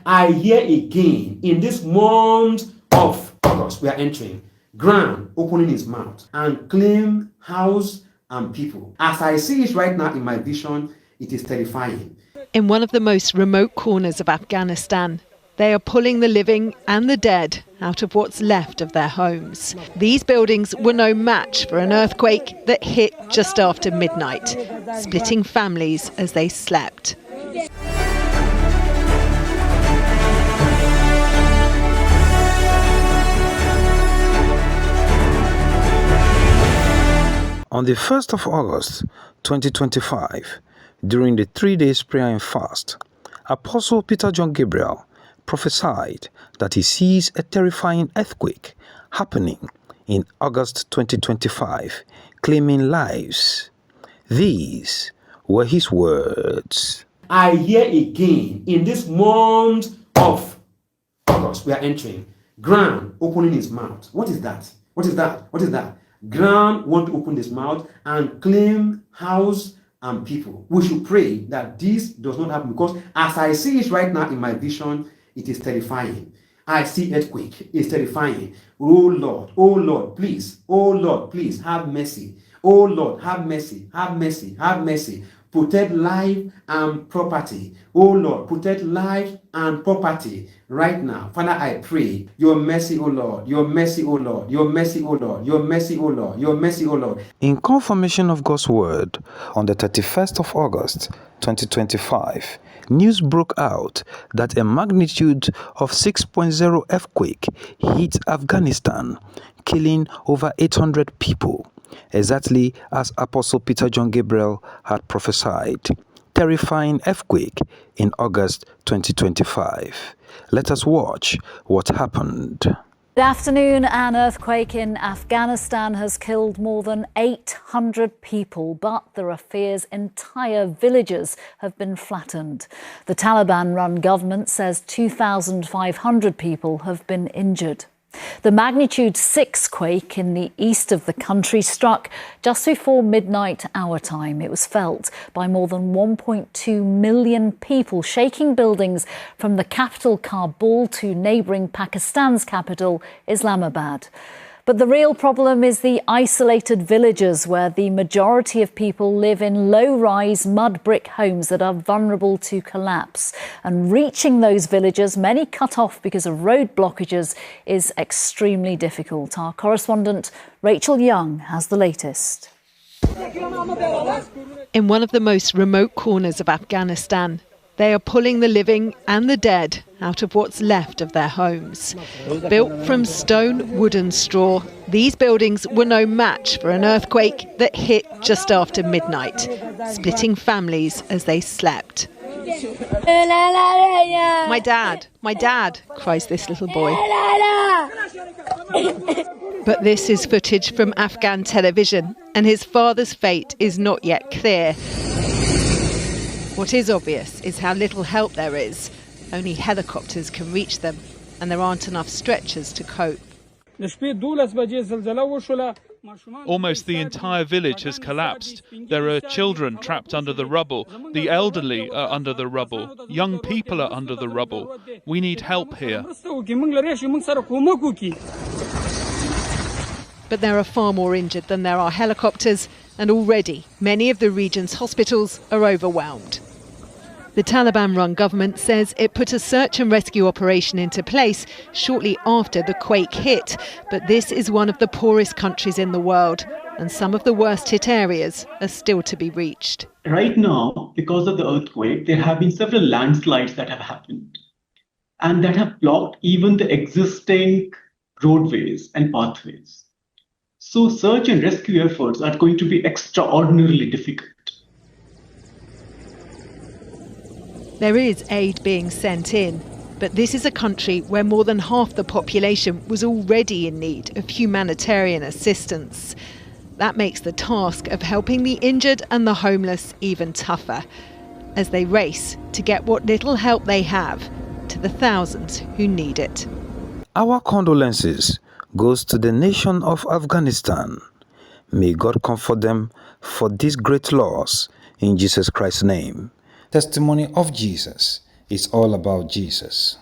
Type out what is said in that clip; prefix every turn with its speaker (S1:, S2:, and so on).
S1: I hear again in this month of August we are entering, ground opening his mouth and claim house and people. As I see it right now in my vision, it is terrifying.
S2: In one of the most remote corners of Afghanistan, they are pulling the living and the dead out of what's left of their homes. These buildings were no match for an earthquake that hit just after midnight, splitting families as they slept.
S3: On the 1st of August 2025, during the 3 days prayer and fast, Apostle Peter John Gabriel prophesied that he sees a terrifying earthquake happening in August 2025, claiming lives. These were his words.
S1: I hear again in this month of August we are entering, ground opening his mouth. What is that? What is that? What is that? Ground want to open his mouth and claim house and people. We should pray that this does not happen, because as I see it right now in my vision, it is terrifying. I see earthquake. It's terrifying. Oh Lord, please. Oh Lord, please have mercy. Oh Lord, have mercy. Have mercy. Have mercy. Protect life and property. Oh Lord, protect life and property right now. Father, I pray your mercy, oh Lord, your mercy, oh Lord, your mercy, oh Lord, your mercy, oh Lord, your mercy, oh Lord.
S3: In confirmation of God's word, on the 31st of August 2025, news broke out that a magnitude of 6.0 earthquake hit Afghanistan, killing over 800 people, exactly as Apostle Peter John Gabriel had prophesied. Terrifying earthquake in August 2025. Let us watch what happened.
S4: Good afternoon. An earthquake in Afghanistan has killed more than 800 people, but there are fears entire villages have been flattened. The Taliban-run government says 2,500 people have been injured. The magnitude 6 quake in the east of the country struck just before midnight our time. It was felt by more than 1.2 million people, shaking buildings from the capital Kabul to neighbouring Pakistan's capital, Islamabad. But the real problem is the isolated villages where the majority of people live in low-rise mud brick homes that are vulnerable to collapse. And reaching those villages, many cut off because of road blockages, is extremely difficult. Our correspondent Rachel Young has the latest.
S2: In one of the most remote corners of Afghanistan, they are pulling the living and the dead out of what's left of their homes. Built from stone, wood and straw, these buildings were no match for an earthquake that hit just after midnight, splitting families as they slept. My dad, cries this little boy. But this is footage from Afghan television, and his father's fate is not yet clear. What is obvious is how little help there is. Only helicopters can reach them, and there aren't enough stretchers to cope.
S5: Almost the entire village has collapsed. There are children trapped under the rubble. The elderly are under the rubble. Young people are under the rubble. We need help here.
S2: But there are far more injured than there are helicopters, and already many of the region's hospitals are overwhelmed. The Taliban-run government says it put a search and rescue operation into place shortly after the quake hit. But this is one of the poorest countries in the world, and some of the worst hit areas are still to be reached.
S6: Right now, because of the earthquake, there have been several landslides that have happened, and that have blocked even the existing roadways and pathways. So search and rescue efforts are going to be extraordinarily difficult.
S2: There is aid being sent in, but this is a country where more than half the population was already in need of humanitarian assistance. That makes the task of helping the injured and the homeless even tougher, as they race to get what little help they have to the thousands who need it.
S3: Our condolences goes to the nation of Afghanistan. May God comfort them for this great loss in Jesus Christ's name. Testimony of Jesus, It's all about Jesus.